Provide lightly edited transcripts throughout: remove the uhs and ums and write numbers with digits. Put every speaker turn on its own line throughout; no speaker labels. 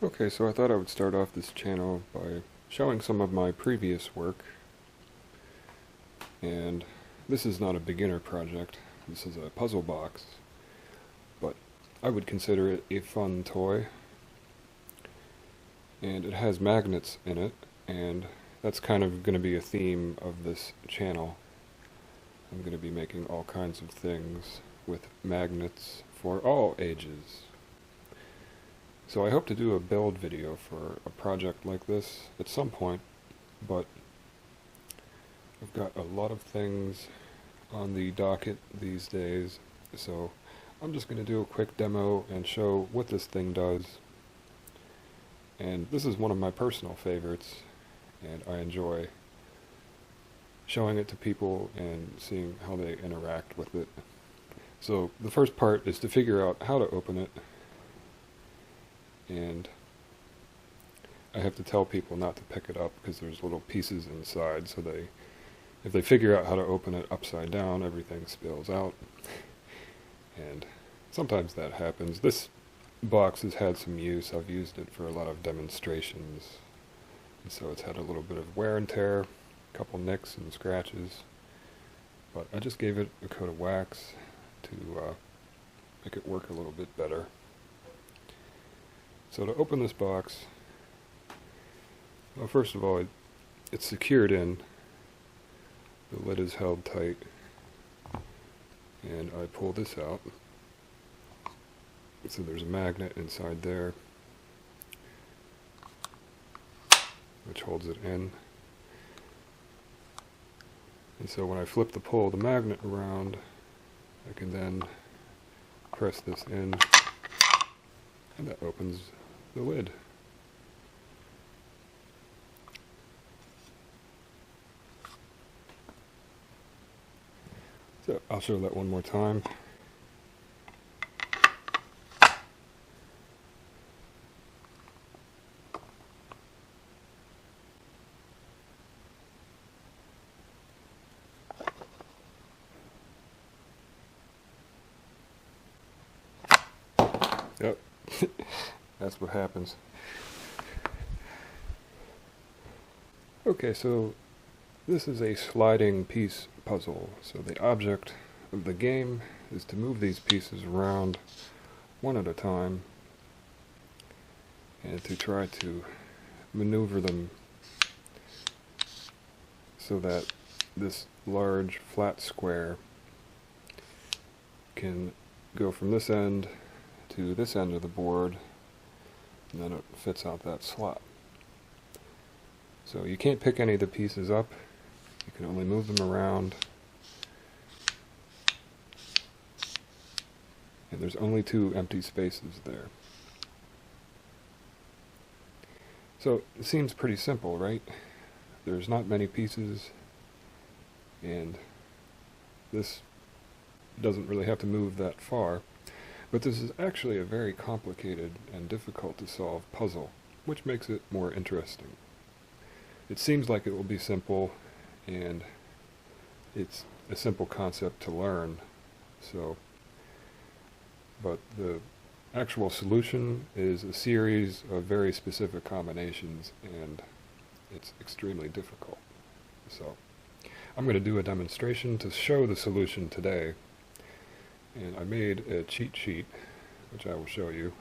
Okay, so I thought I would start off this channel by showing some of my previous work. And this is not a beginner project, this is a puzzle box, but I would consider it a fun toy. And it has magnets in it, and that's kind of going to be a theme of this channel. I'm going to be making all kinds of things with magnets for all ages. So I hope to do a build video for a project like this at some point, but I've got a lot of things on the docket these days, so I'm just going to do a quick demo and show what this thing does. And this is one of my personal favorites, and I enjoy showing it to people and seeing how they interact with it. So the first part is to figure out how to open it, and I have to tell people not to pick it up because there's little pieces inside, so if they figure out how to open it upside down, everything spills out. And sometimes that happens. This box has had some use. I've used it for a lot of demonstrations, and so it's had a little bit of wear and tear, a couple nicks and scratches, but I just gave it a coat of wax to make it work a little bit better. So to open this box, well, first of all, it's secured in. The lid is held tight, and I pull this out. So there's a magnet inside there, which holds it in. And so when I flip the pull of the magnet around, I can then press this in, and that opens the lid. So I'll show that one more time. Yep, that's what happens. Okay, so this is a sliding piece puzzle. So the object of the game is to move these pieces around one at a time and to try to maneuver them so that this large flat square can go from this end to this end of the board, and then it fits out that slot. So you can't pick any of the pieces up, you can only move them around, and there's only 2 empty spaces there. So it seems pretty simple, right? There's not many pieces, and this doesn't really have to move that far. But this is actually a very complicated and difficult to solve puzzle, which makes it more interesting. It seems like it will be simple, and it's a simple concept to learn, but the actual solution is a series of very specific combinations, and it's extremely difficult. So I'm going to do a demonstration to show the solution today. And I made a cheat sheet, which I will show you.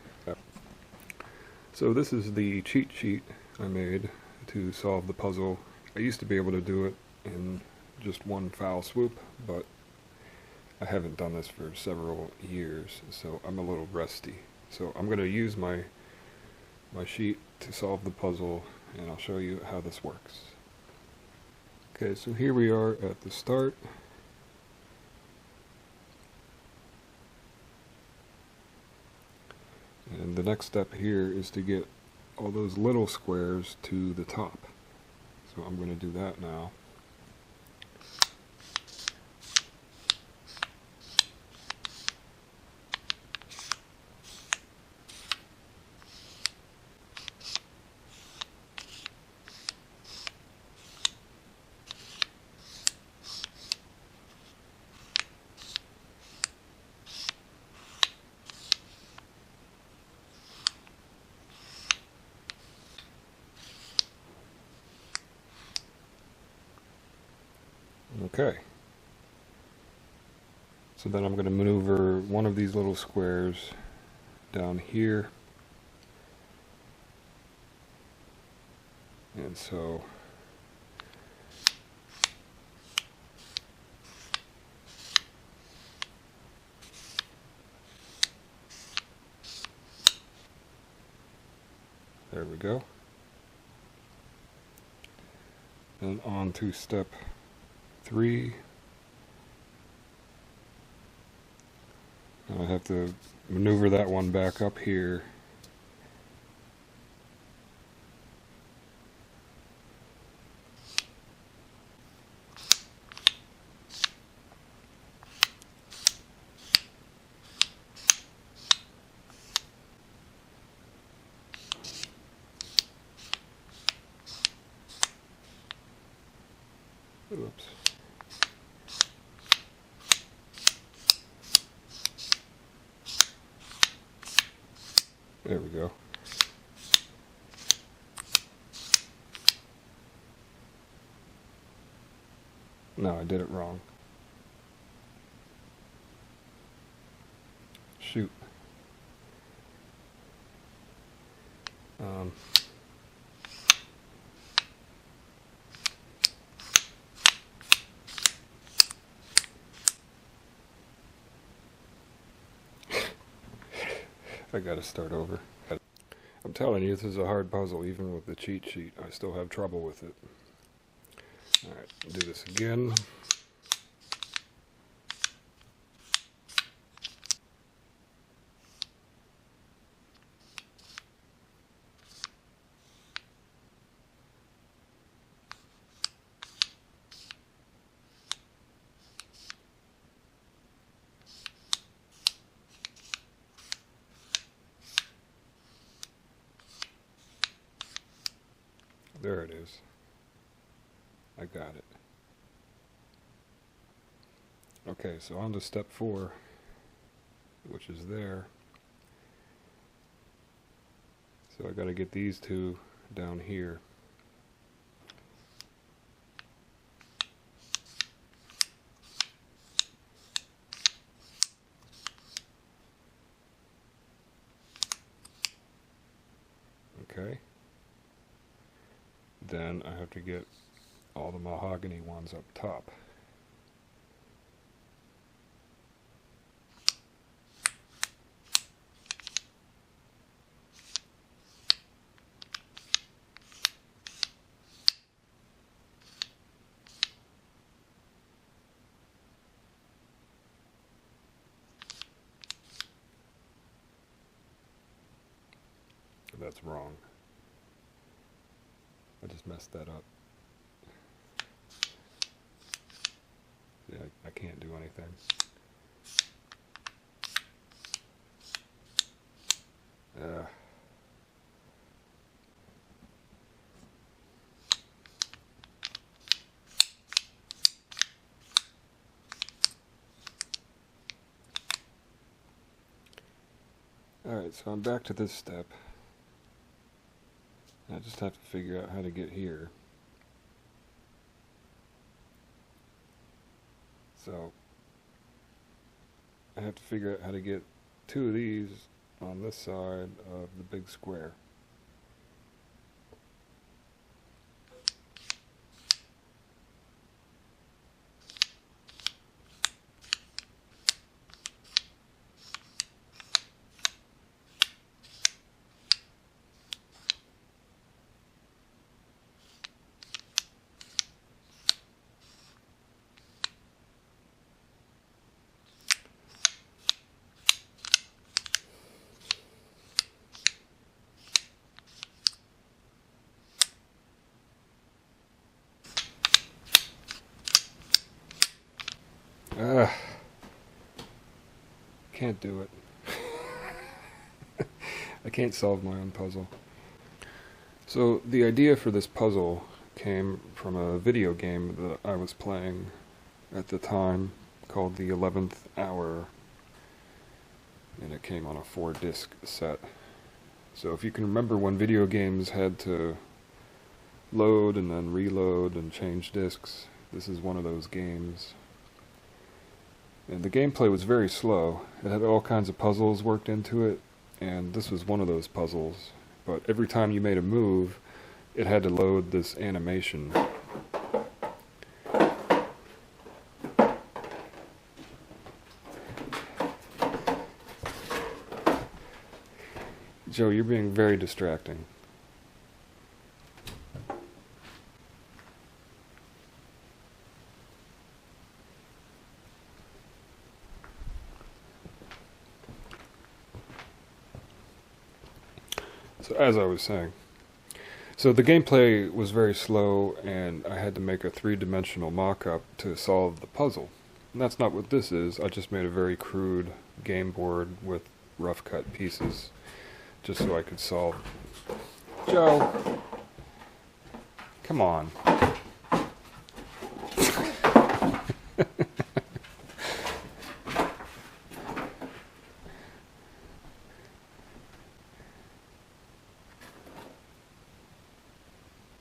So this is the cheat sheet I made to solve the puzzle. I used to be able to do it in just one foul swoop, but I haven't done this for several years, so I'm a little rusty. So I'm going to use my sheet to solve the puzzle, and I'll show you how this works. Okay, so here we are at the start. And the next step here is to get all those little squares to the top. So I'm going to do that now. Okay. So then I'm going to maneuver one of these little squares down here. And so there we go. And on to step 3. I have to maneuver that one back up here. Oops. There we go. No, I did it wrong. Shoot. I gotta start over. I'm telling you, this is a hard puzzle. Even with the cheat sheet, I still have trouble with it. Alright, do this again. There it is. I got it. Okay, so on to step 4, which is there. So I gotta get these two down here. Okay. Then I have to get all the mahogany ones up top. That's wrong. I just messed that up. Yeah, I can't do anything. Alright, so I'm back to this step. I just have to figure out how to get here. So I have to figure out how to get 2 of these on this side of the big square. Can't do it. I can't solve my own puzzle. So the idea for this puzzle came from a video game that I was playing at the time called The 11th Hour, and it came on a 4-disc set. So if you can remember when video games had to load and then reload and change discs, This is one of those games. And the gameplay was very slow. It had all kinds of puzzles worked into it, and this was one of those puzzles. But every time you made a move, it had to load this animation. Joe, you're being very distracting. So as I was saying, so the gameplay was very slow, and I had to make a three-dimensional mock-up to solve the puzzle. And that's not what this is. I just made a very crude game board with rough cut pieces just so I could solve. Joe, come on.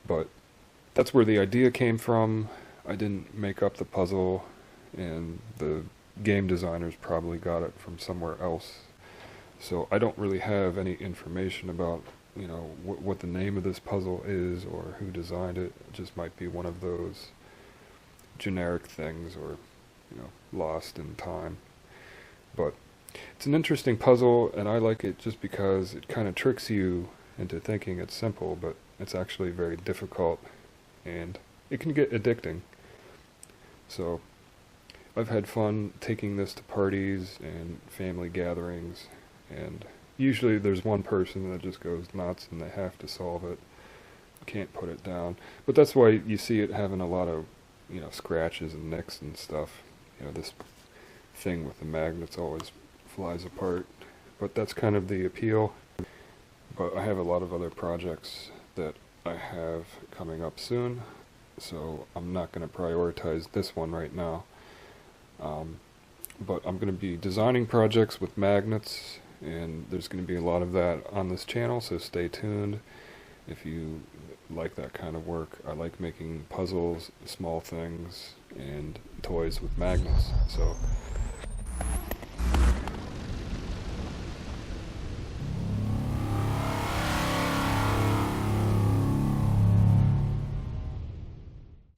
But that's where the idea came from. I didn't make up the puzzle, and the game designers probably got it from somewhere else. So I don't really have any information about, what the name of this puzzle is or who designed it. It just might be one of those generic things, or, lost in time. But it's an interesting puzzle, and I like it just because it kind of tricks you into thinking it's simple, but it's actually very difficult, and it can get addicting. So I've had fun taking this to parties and family gatherings, and usually there's one person that just goes nuts and they have to solve it, can't put it down. But that's why you see it having a lot of, scratches and nicks and stuff. This thing with the magnets always flies apart. But that's kind of the appeal. But I have a lot of other projects that I have coming up soon, so I'm not going to prioritize this one right now. But I'm going to be designing projects with magnets, and there's going to be a lot of that on this channel, so stay tuned if you like that kind of work. I like making puzzles, small things, and toys with magnets. So